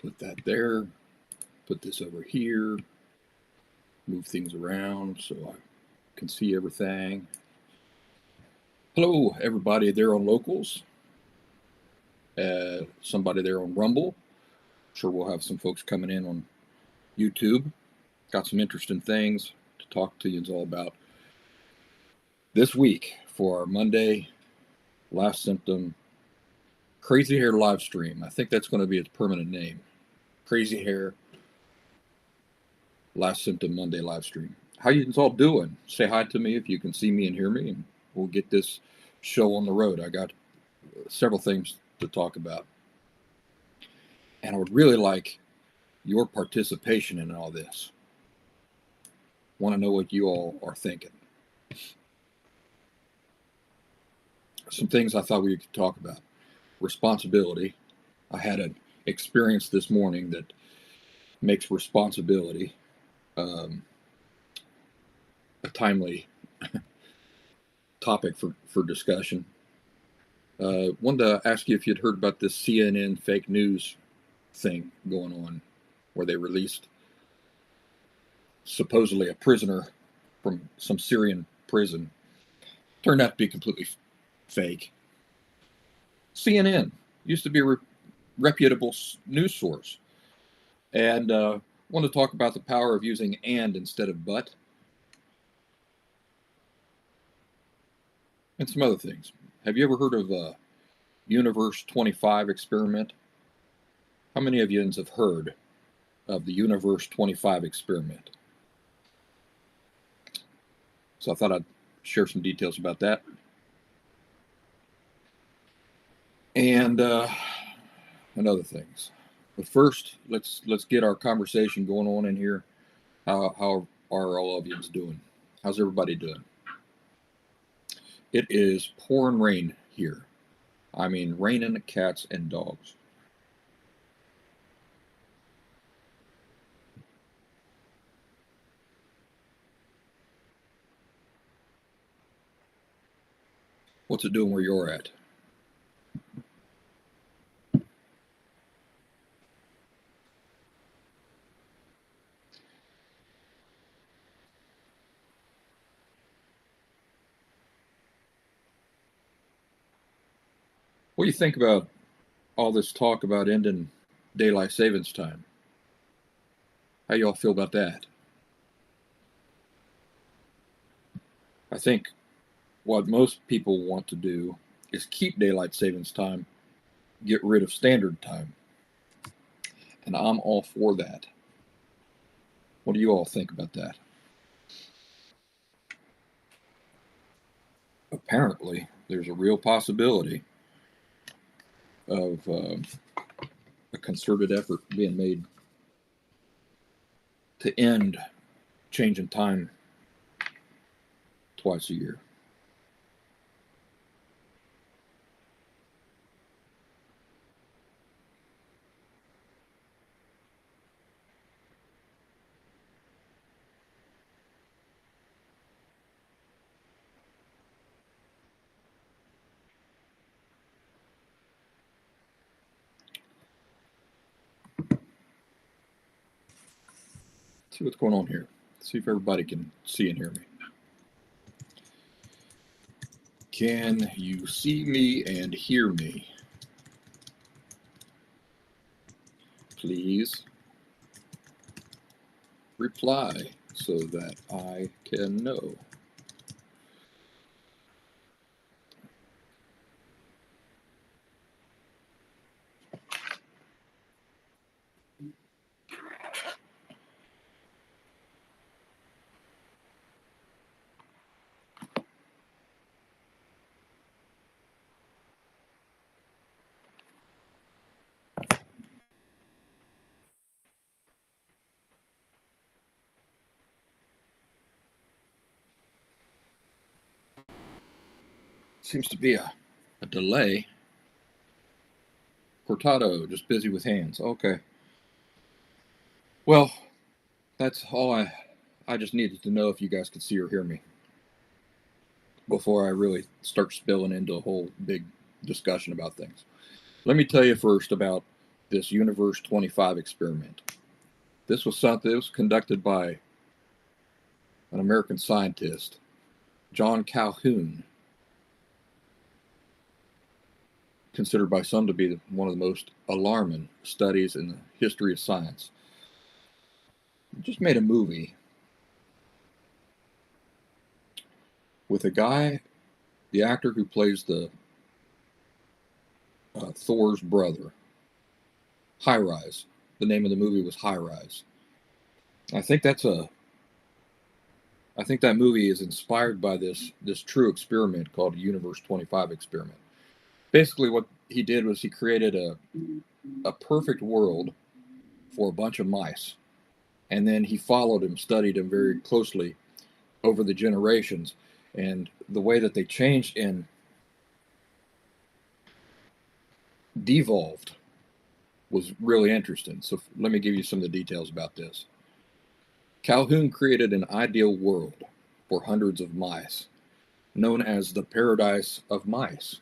Put that there. Put this over here. Move things around so I can see everything. Hello, everybody there on Locals. Somebody there on Rumble. Sure, we'll have some folks coming in on YouTube. Got some interesting things to talk to you all about this week for our Monday Last Symptom Crazy Hair live stream. I think that's going to be its permanent name. Crazy Hair Last Symptom Monday live stream. How you all doing? Say hi to me if you can see me and hear me, and we'll get this show on the road. I got several things to talk about. And I would really like your participation in all this. Want to know what you all are thinking. Some things I thought we could talk about. Responsibility. I had an experience this morning that makes responsibility a timely topic for discussion. Wanted to ask you if you'd heard about this CNN fake news thing going on, where they released supposedly a prisoner from some Syrian prison. Turned out to be completely fake. CNN used to be a reputable news source. And want to talk about the power of using and instead of but. And some other things. Have you ever heard of a Universe 25 experiment? How many of you have heard of the Universe 25 experiment? So I thought I'd share some details about that. And other things. But first, let's get our conversation going on in here. How are all of you doing? How's everybody doing? It is pouring rain here. I mean, raining cats and dogs. What's it doing where you're at? What do you think about all this talk about ending daylight savings time? How y'all feel about that? I think what most people want to do is keep daylight savings time, get rid of standard time. And I'm all for that. What do you all think about that? Apparently, there's a real possibility of a concerted effort being made to end changing time twice a year. See what's going on here. See if everybody can see and hear me. Can you see me and hear me? Please reply so that I can know. Seems to be a delay. Cortado, just busy with hands. Okay. Well, that's all I just needed to know if you guys could see or hear me before I really start spilling into a whole big discussion about things. Let me tell you first about this Universe 25 experiment. This was something that was conducted by an American scientist, John Calhoun, considered by some to be one of the most alarming studies in the history of science. He just made a movie with a guy, the actor who plays the Thor's brother. High Rise. The name of the movie was High Rise. I think that movie is inspired by this true experiment called Universe 25 experiment. Basically, what he did was he created a perfect world for a bunch of mice, and then he followed him, studied him very closely over the generations, and the way that they changed and devolved was really interesting. So let me give you some of the details about this. Calhoun created an ideal world for hundreds of mice, known as the paradise of mice,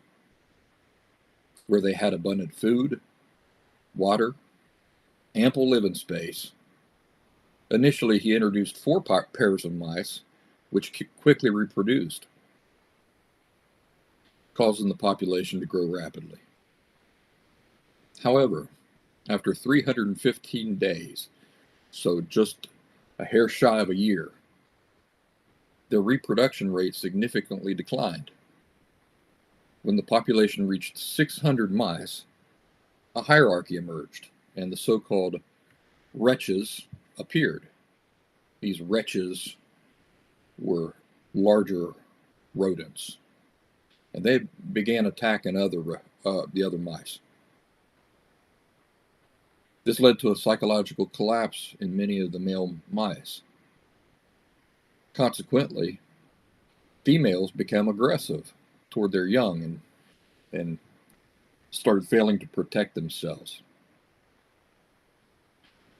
where they had abundant food, water, ample living space. Initially, he introduced 4 pairs of mice, which quickly reproduced, causing the population to grow rapidly. However, after 315 days, so just a hair shy of a year, their reproduction rate significantly declined. When the population reached 600 mice, a hierarchy emerged, and the so-called wretches appeared. These wretches were larger rodents, and they began attacking the other mice. This led to a psychological collapse in many of the male mice. Consequently, females became aggressive toward their young and started failing to protect themselves.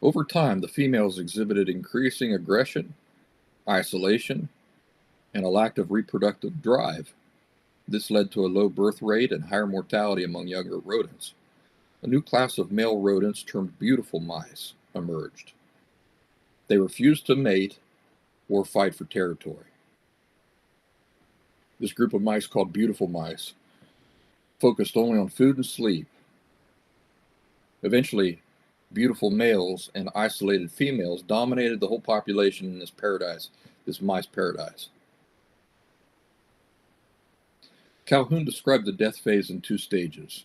Over time, the females exhibited increasing aggression, isolation, and a lack of reproductive drive. This led to a low birth rate and higher mortality among younger rodents. A new class of male rodents termed beautiful mice emerged. They refused to mate or fight for territory. This group of mice, called beautiful mice, focused only on food and sleep. Eventually, beautiful males and isolated females dominated the whole population in this paradise, this mice paradise. Calhoun described the death phase in 2 stages.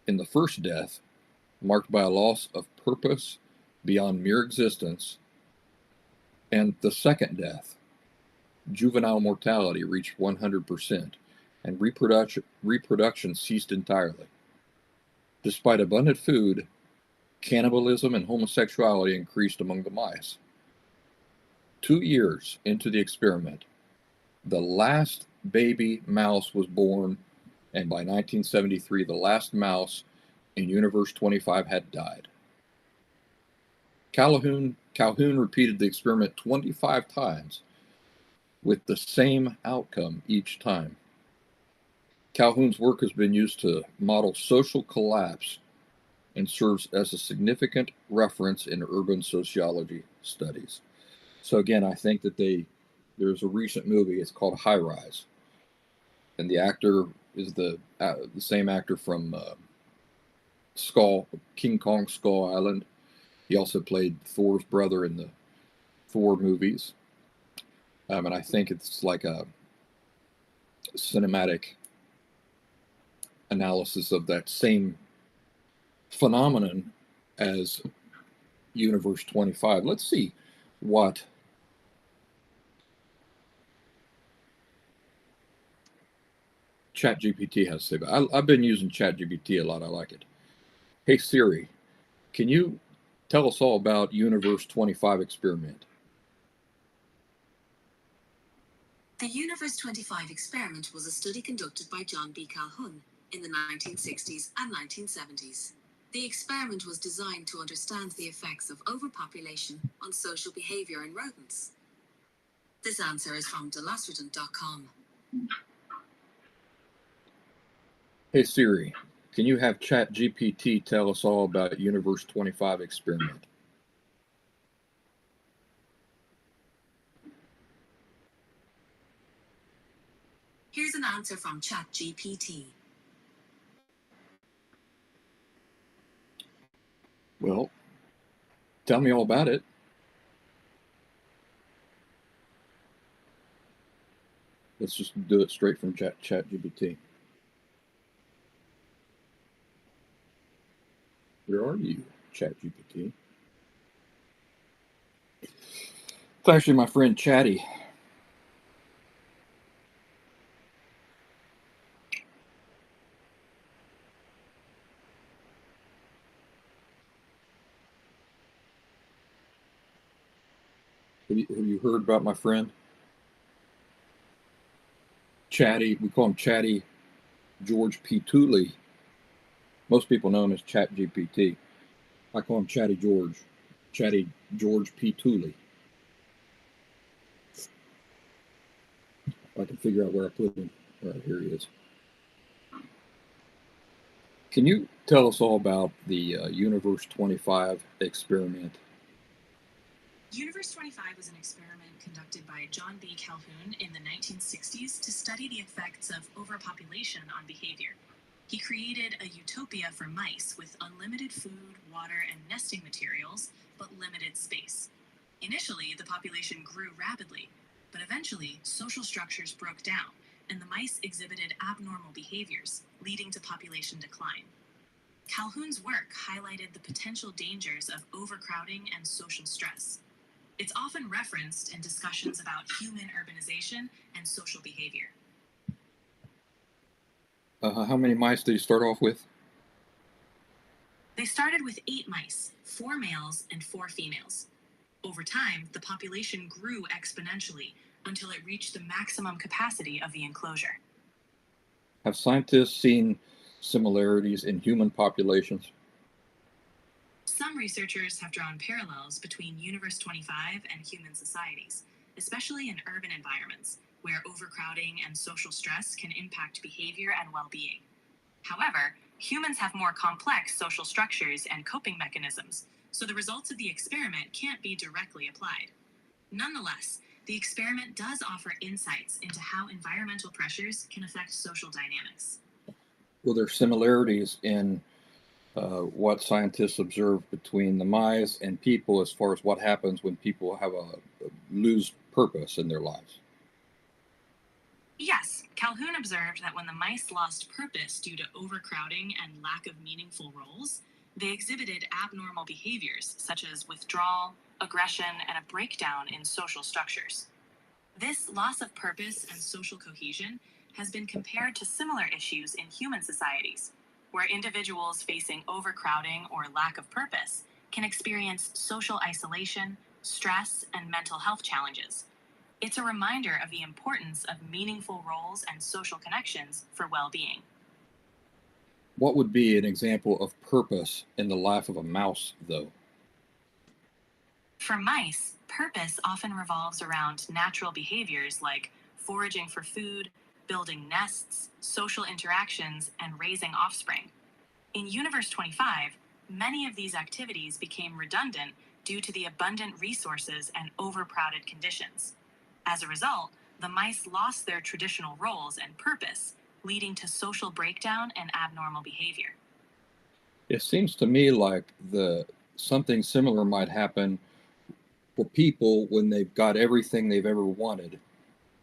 In the first death, marked by a loss of purpose beyond mere existence, and the second death, juvenile mortality reached 100%, and reproduction ceased entirely. Despite abundant food, cannibalism and homosexuality increased among the mice. 2 years into the experiment, the last baby mouse was born, and by 1973, the last mouse in Universe 25 had died. Calhoun repeated the experiment 25 times with the same outcome each time. Calhoun's work has been used to model social collapse and serves as a significant reference in urban sociology studies. So again, I think that there's a recent movie, it's called High Rise, and the actor is the same actor from King Kong Skull Island. He also played Thor's brother in the Thor movies. And I think it's like a cinematic analysis of that same phenomenon as Universe 25. Let's see what ChatGPT has to say about it. I've been using ChatGPT a lot. I like it. Hey Siri, can you tell us all about Universe 25 experiment? The Universe 25 experiment was a study conducted by John B. Calhoun in the 1960s and 1970s. The experiment was designed to understand the effects of overpopulation on social behavior in rodents. This answer is from delasserton.com. Hey Siri, Can you have Chat GPT tell us all about Universe 25 experiment? Here's an answer from ChatGPT. Well, tell me all about it. Let's just do it straight from ChatGPT. Where are you, ChatGPT? It's actually my friend Chatty. Have you heard about my friend? Chatty, we call him Chatty George P. Tooley. Most people know him as Chat GPT. I call him Chatty George. Chatty George P. Tooley. I can figure out where I put him. Right, here he is. Can you tell us all about the Universe 25 experiment? Universe 25 was an experiment conducted by John B. Calhoun in the 1960s to study the effects of overpopulation on behavior. He created a utopia for mice with unlimited food, water, and nesting materials, but limited space. Initially, the population grew rapidly, but eventually, social structures broke down, and the mice exhibited abnormal behaviors, leading to population decline. Calhoun's work highlighted the potential dangers of overcrowding and social stress. It's often referenced in discussions about human urbanization and social behavior. How many mice did you start off with? They started with 8 mice, 4 males and 4 females. Over time, the population grew exponentially until it reached the maximum capacity of the enclosure. Have scientists seen similarities in human populations? Some researchers have drawn parallels between Universe 25 and human societies, especially in urban environments, where overcrowding and social stress can impact behavior and well-being. However, humans have more complex social structures and coping mechanisms, so the results of the experiment can't be directly applied. Nonetheless, the experiment does offer insights into how environmental pressures can affect social dynamics. Well, there are similarities in what scientists observe between the mice and people as far as what happens when people have lose purpose in their lives. Yes, Calhoun observed that when the mice lost purpose due to overcrowding and lack of meaningful roles, they exhibited abnormal behaviors such as withdrawal, aggression, and a breakdown in social structures. This loss of purpose and social cohesion has been compared to similar issues in human societies, where individuals facing overcrowding or lack of purpose can experience social isolation, stress, and mental health challenges. It's a reminder of the importance of meaningful roles and social connections for well-being. What would be an example of purpose in the life of a mouse, though? For mice, purpose often revolves around natural behaviors like foraging for food, building nests, social interactions, and raising offspring. In Universe 25, many of these activities became redundant due to the abundant resources and overcrowded conditions. As a result, the mice lost their traditional roles and purpose, leading to social breakdown and abnormal behavior. It seems to me like something similar might happen for people when they've got everything they've ever wanted.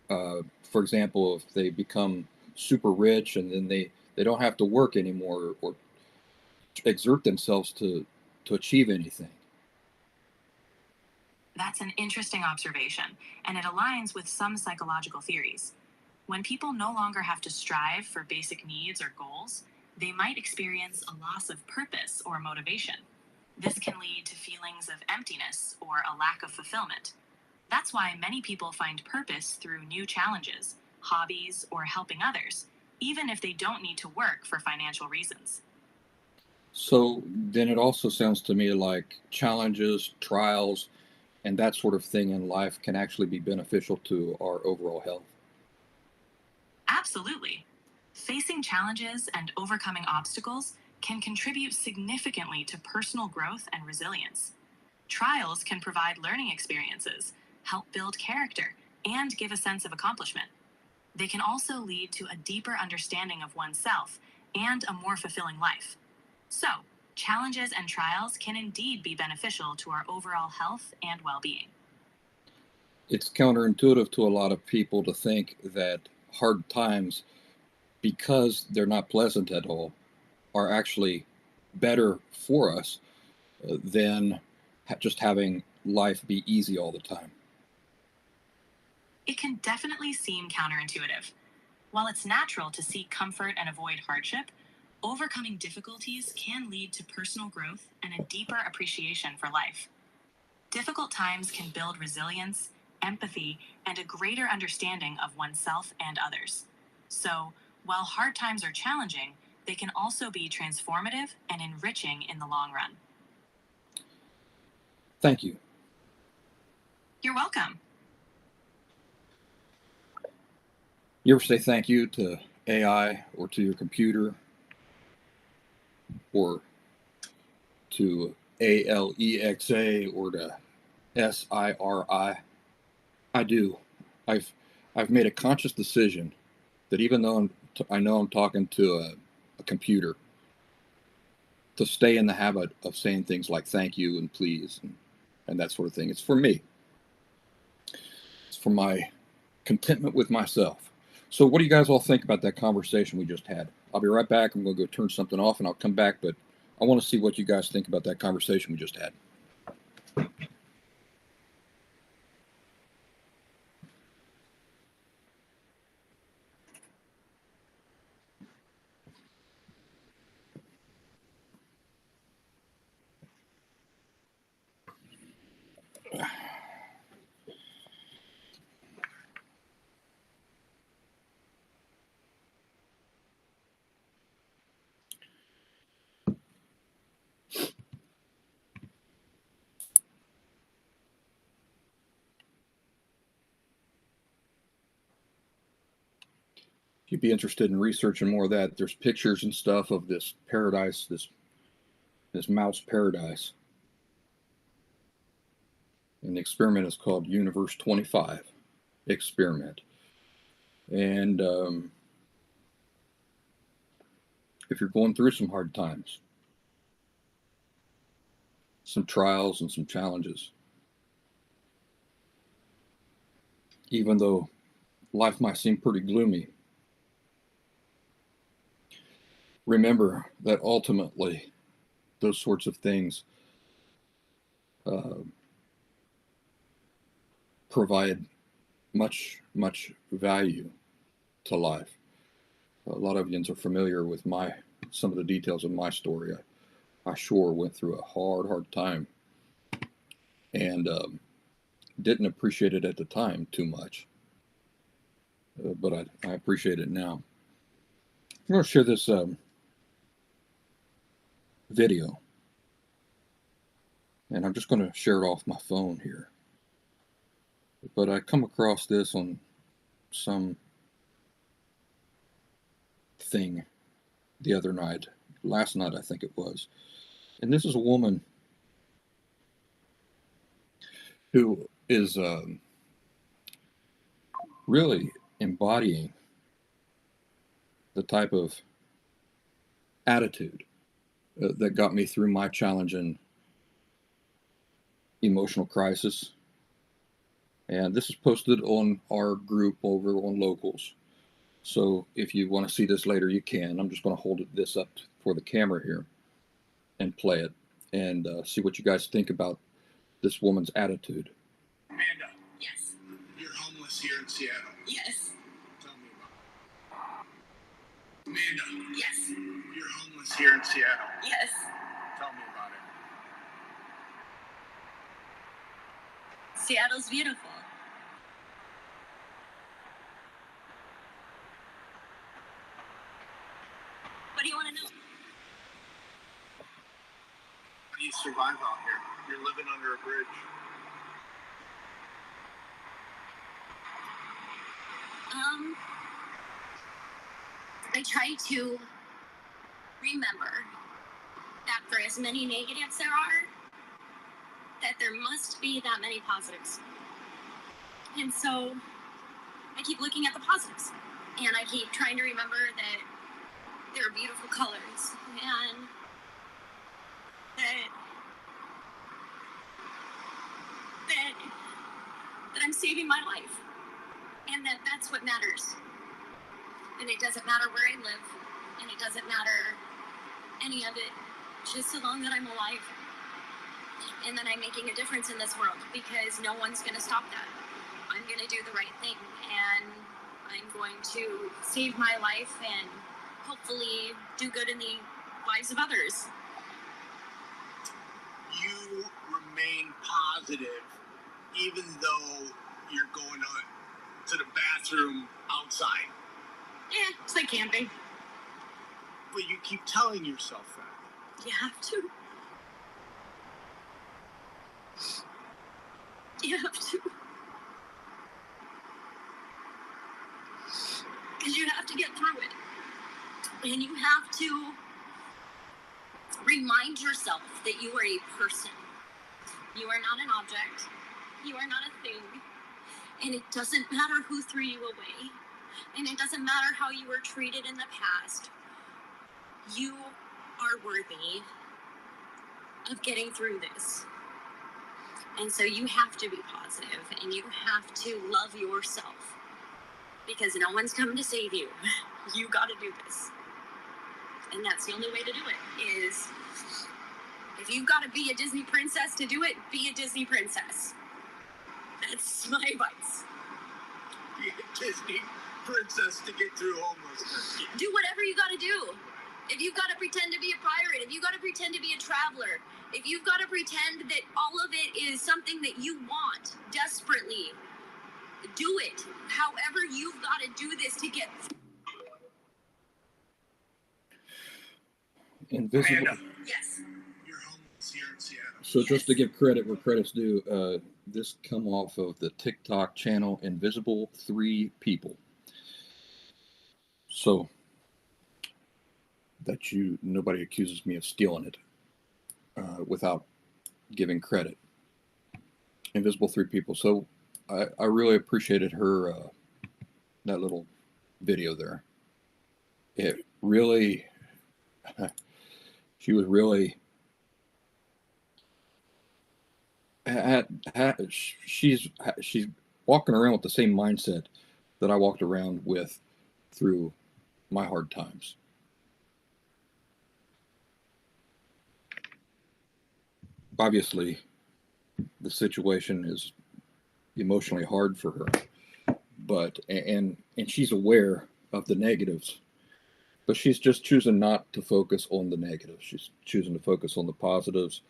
For example, if they become super rich and then they don't have to work anymore or exert themselves to achieve anything. That's an interesting observation, and it aligns with some psychological theories. When people no longer have to strive for basic needs or goals, they might experience a loss of purpose or motivation. This can lead to feelings of emptiness or a lack of fulfillment. That's why many people find purpose through new challenges, hobbies, or helping others, even if they don't need to work for financial reasons. So then it also sounds to me like challenges, trials, and that sort of thing in life can actually be beneficial to our overall health. Absolutely. Facing challenges and overcoming obstacles can contribute significantly to personal growth and resilience. Trials can provide learning experiences, help build character, and give a sense of accomplishment. They can also lead to a deeper understanding of oneself and a more fulfilling life. So, challenges and trials can indeed be beneficial to our overall health and well being. It's counterintuitive to a lot of people to think that hard times, because they're not pleasant at all, are actually better for us than just having life be easy all the time. It can definitely seem counterintuitive. While it's natural to seek comfort and avoid hardship, overcoming difficulties can lead to personal growth and a deeper appreciation for life. Difficult times can build resilience, empathy, and a greater understanding of oneself and others. So, while hard times are challenging, they can also be transformative and enriching in the long run. Thank you. You're welcome. You ever say thank you to AI or to your computer or to Alexa or to SIRI? I do. I've made a conscious decision that even though I know I'm talking to a computer, to stay in the habit of saying things like thank you and please and that sort of thing. It's for me. It's for my contentment with myself. So what do you guys all think about that conversation we just had? I'll be right back. I'm going to go turn something off and I'll come back, but I want to see what you guys think about that conversation we just had. If you'd be interested in researching more of that, there's pictures and stuff of this paradise, this mouse paradise. And the experiment is called Universe 25 experiment. And if you're going through some hard times, some trials and some challenges, even though life might seem pretty gloomy, remember that ultimately those sorts of things provide much value to life. A lot of you are familiar with some of the details of my story. I sure went through a hard time and didn't appreciate it at the time too much, but I appreciate it now. I'm going to share this video, and I'm just going to share it off my phone here. But I come across this on some thing the other night, last night I think it was, and this is a woman who is really embodying the type of attitude that got me through my challenging emotional crisis. And this is posted on our group over on Locals. So if you want to see this later, you can. I'm just going to hold this up for the camera here and play it and see what you guys think about this woman's attitude. Amanda. Yes. You're homeless here in Seattle. Yes. Tell me about it. Amanda. Yes. You're homeless here in Seattle. Yes. Tell me about it. Seattle's beautiful. What do you want to know? How do you survive out here? You're living under a bridge. I try to remember that for as many negatives there are, that there must be that many positives. And so I keep looking at the positives, and I keep trying to remember that there are beautiful colors, and that I'm saving my life, and that's what matters. And it doesn't matter where I live, and it doesn't matter any of it, just so long that I'm alive and that I'm making a difference in this world, because no one's going to stop that. I'm going to do the right thing, and I'm going to save my life and hopefully do good in the lives of others. You remain positive even though you're going to the bathroom outside. Yeah, it's like camping. But you keep telling yourself that. You have to. You have to. Because you have to get through it. And you have to remind yourself that you are a person. You are not an object. You are not a thing. And it doesn't matter who threw you away. And it doesn't matter how you were treated in the past. You are worthy of getting through this. And so you have to be positive, and you have to love yourself, because no one's coming to save you. You got to do this. And that's the only way to do it, is if you've got to be a Disney princess to do it, be a Disney princess. That's my advice. Be a Disney princess to get through homelessness. Do whatever you got to do. If you've got to pretend to be a pirate, if you've got to pretend to be a traveler, if you've got to pretend that all of it is something that you want desperately, do it. However, you've got to do this to get through. Invisible. Yes. You're homeless here in Seattle. So just to give credit where credit's due, this come off of the TikTok channel Invisible 3 People. So that nobody accuses me of stealing it without giving credit. Invisible 3 People. So I really appreciated her that little video there. It really, she was really she's walking around with the same mindset that I walked around with through my hard times. Obviously, the situation is emotionally hard for her, but and she's aware of the negatives, but she's just choosing not to focus on the negatives. She's choosing to focus on the positives.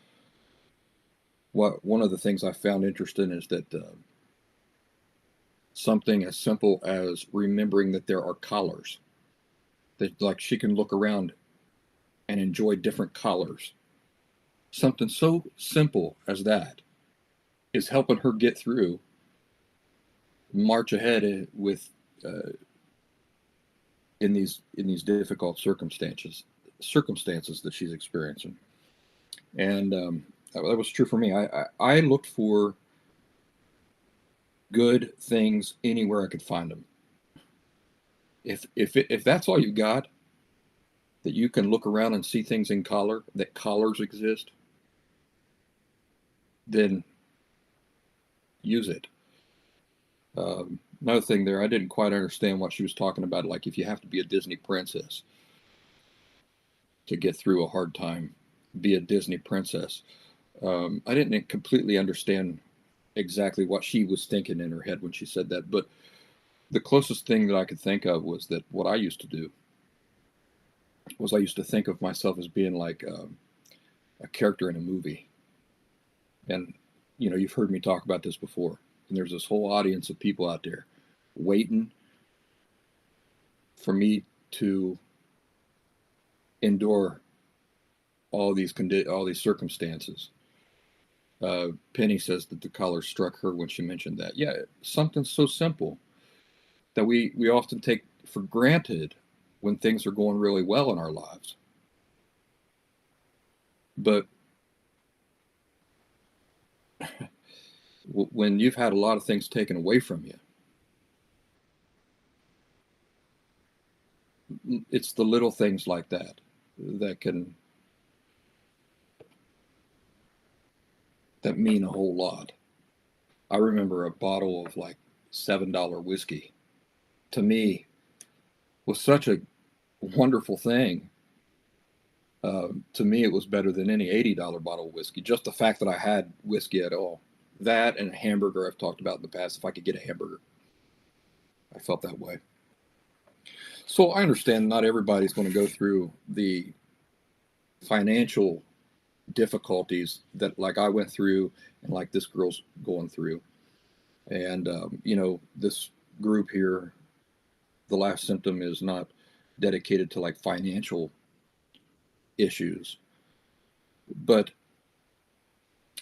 One of the things I found interesting is that something as simple as remembering that there are colors, that like she can look around and enjoy different colors. Something so simple as that is helping her get through, march ahead with in these difficult circumstances that she's experiencing. And that was true for me. I looked for good things anywhere I could find them. If that's all you got, that you can look around and see things in color, that colors exist, then use it. Another thing there, I didn't quite understand what she was talking about. Like if you have to be a Disney princess to get through a hard time, be a Disney princess. I didn't completely understand exactly what she was thinking in her head when she said that, but the closest thing that I could think of was that what I used to do was I used to think of myself as being like a character in a movie. And, you know, you've heard me talk about this before. And there's this whole audience of people out there waiting for me to endure all these circumstances. Penny says that the color struck her when she mentioned that. Yeah, something so simple that we often take for granted when things are going really well in our lives. But when you've had a lot of things taken away from you, it's the little things like that that mean a whole lot. I remember a bottle of like $7 whiskey, to me, was such a wonderful thing. To me, it was better than any $80 bottle of whiskey. Just the fact that I had whiskey at all. That and a hamburger I've talked about in the past. If I could get a hamburger, I felt that way. So I understand not everybody's going to go through the financial difficulties that like I went through and like this girl's going through. And, this group here, the last symptom is not dedicated to like financial issues. But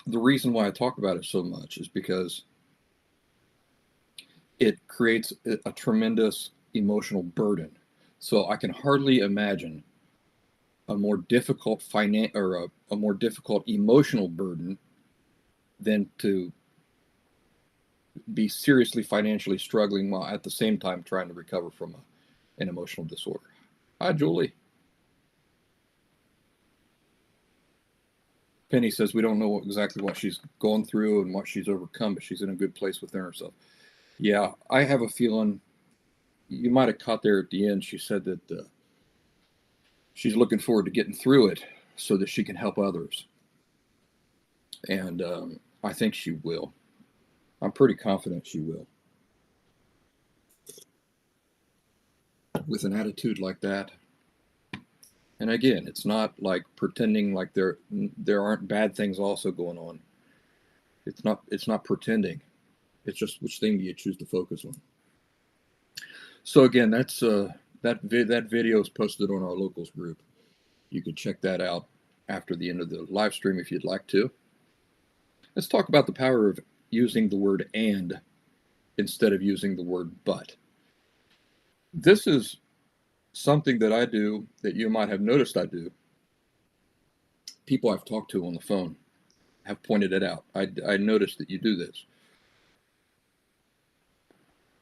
the reason why I talk about it so much is because it creates a tremendous emotional burden. So I can hardly imagine a more difficult a more difficult emotional burden than to be seriously financially struggling while at the same time trying to recover from an emotional disorder. Hi, Julie. Penny says we don't know exactly what she's going through and what she's overcome, but she's in a good place within herself. Yeah, I have a feeling you might have caught there at the end. She said that she's looking forward to getting through it so that she can help others. And I think she will. I'm pretty confident she will. With an attitude like that. And again, it's not like pretending like there aren't bad things also going on. It's not pretending. It's just which thing do you choose to focus on. So again, that's that video is posted on our locals group. You can check that out after the end of the live stream if you'd like to. Let's talk about the power of using the word and instead of using the word but. This is something that I do that you might have noticed I do. People I've talked to on the phone have pointed it out. I noticed that you do this.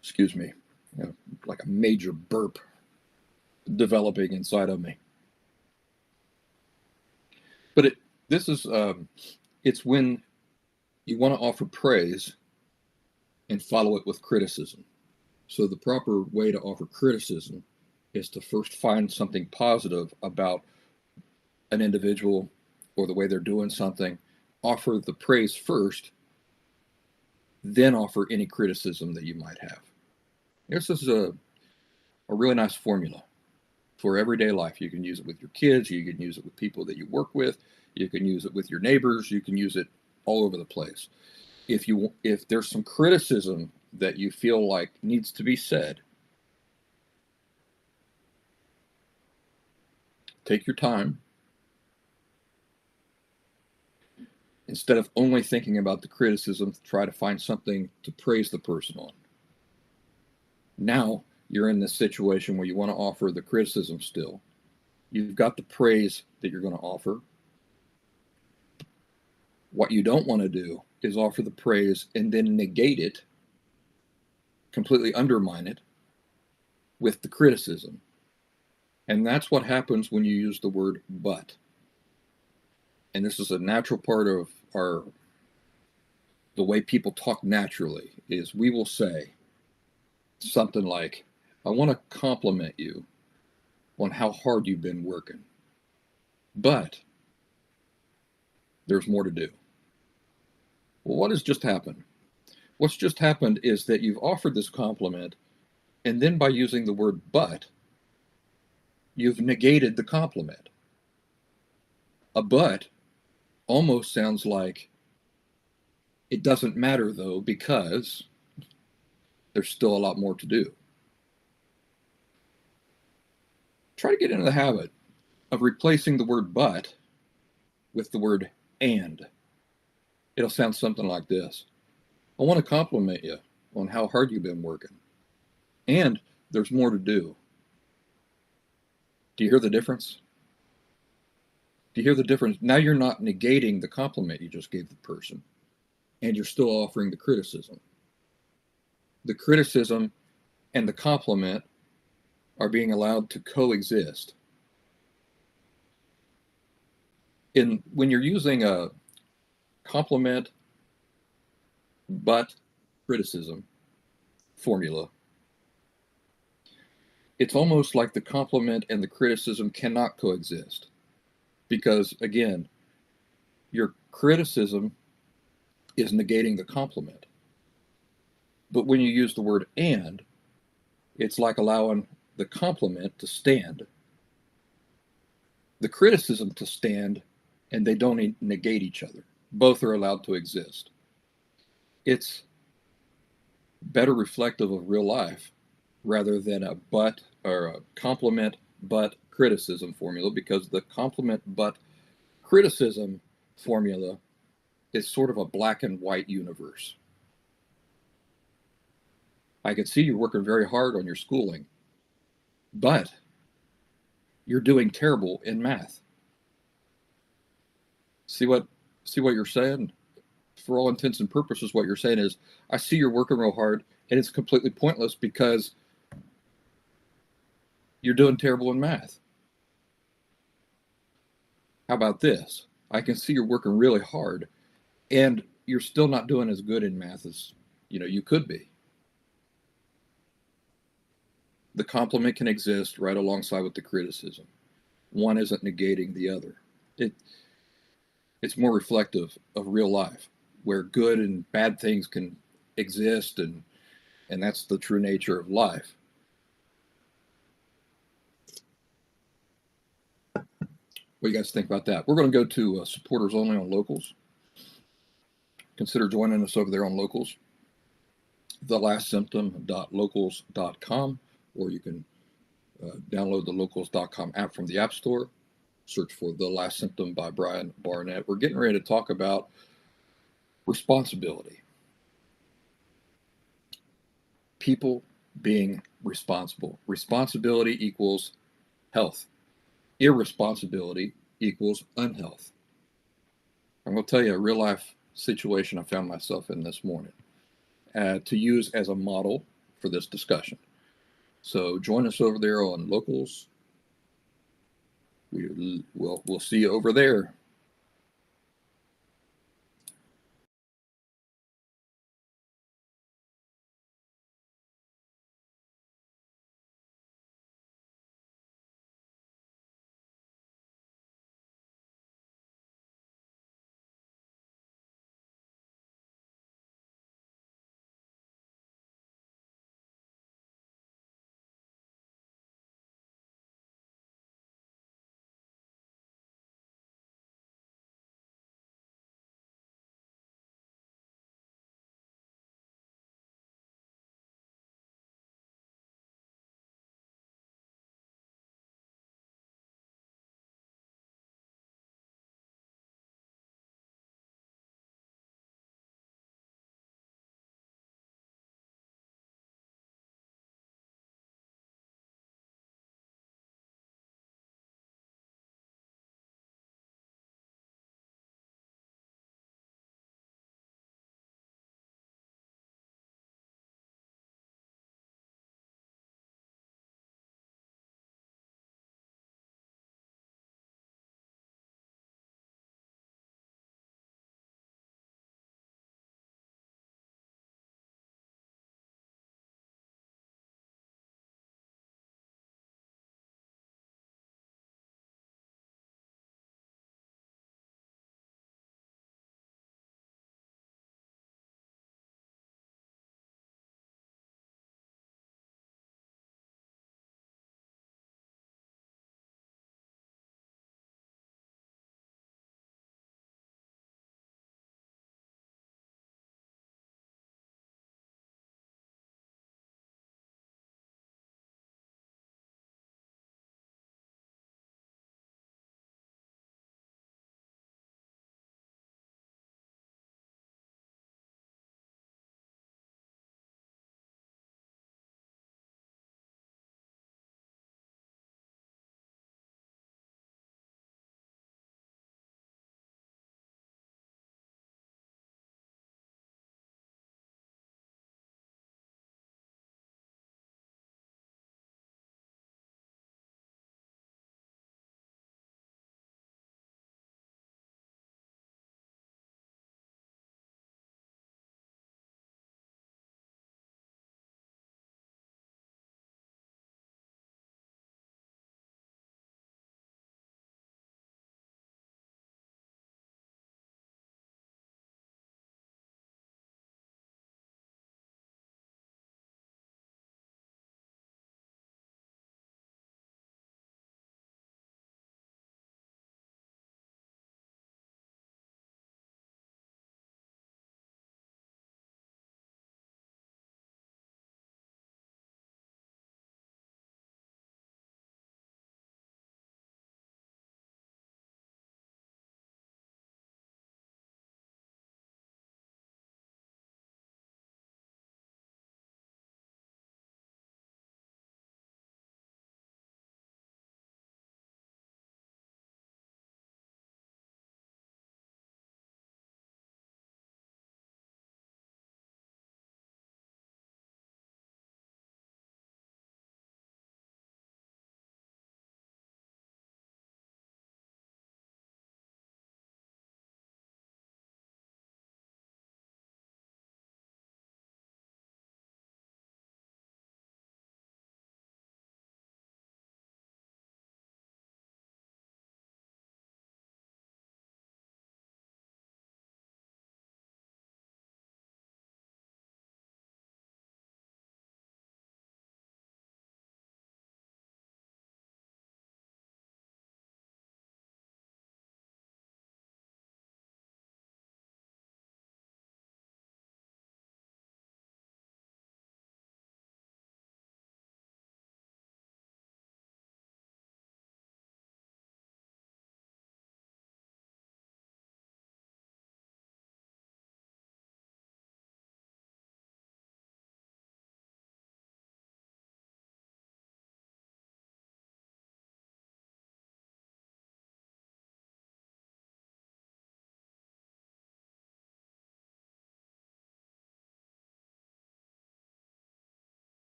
Excuse me, like a major burp developing inside of me. But it's when you want to offer praise and follow it with criticism. So the proper way to offer criticism is to first find something positive about an individual or the way they're doing something, offer the praise first, then offer any criticism that you might have. This is a really nice formula for everyday life. You can use it with your kids, you can use it with people that you work with, you can use it with your neighbors, you can use it all over the place. If there's some criticism that you feel like needs to be said, take your time. Instead of only thinking about the criticism, try to find something to praise the person on. Now you're in this situation where you want to offer the criticism still. You've got the praise that you're going to offer. What you don't want to do is offer the praise and then negate it, completely undermine it with the criticism. And that's what happens when you use the word but. And this is a natural part of the way people talk naturally, is we will say something like, I want to compliment you on how hard you've been working, but there's more to do. Well, what has just happened? What's just happened is that you've offered this compliment, and then by using the word but, you've negated the compliment. A but almost sounds like it doesn't matter though, because there's still a lot more to do. Try to get into the habit of replacing the word but with the word and. It'll sound something like this. I want to compliment you on how hard you've been working. And there's more to do. Do you hear the difference? Do you hear the difference? Now you're not negating the compliment you just gave the person, and you're still offering the criticism. The criticism and the compliment are being allowed to coexist. When you're using a compliment but criticism formula, it's almost like the compliment and the criticism cannot coexist. Because again, your criticism is negating the compliment. But when you use the word and, it's like allowing the compliment to stand, the criticism to stand, and they don't negate each other. Both are allowed to exist. It's better reflective of real life rather than a but or a compliment but criticism formula, because the compliment but criticism formula is sort of a black and white universe. I can see you're working very hard on your schooling, but you're doing terrible in math. See what you're saying? For all intents and purposes, what you're saying is, I see you're working real hard, and it's completely pointless because you're doing terrible in math. How about this? I can see you're working really hard, and you're still not doing as good in math as you could be. The compliment can exist right alongside with the criticism. One isn't negating the other. It's more reflective of real life, where good and bad things can exist, and that's the true nature of life. What do you guys think about that? We're going to go to supporters only on Locals. Consider joining us over there on Locals, thelastsymptom.locals.com, or you can download the locals.com app from the App Store. Search for The Last Symptom by Brian Barnett. We're getting ready to talk about responsibility. People being responsible. Responsibility equals health. Irresponsibility equals unhealth. I'm going to tell you a real life situation I found myself in this morning to use as a model for this discussion. So join us over there on Locals. We'll see you over there.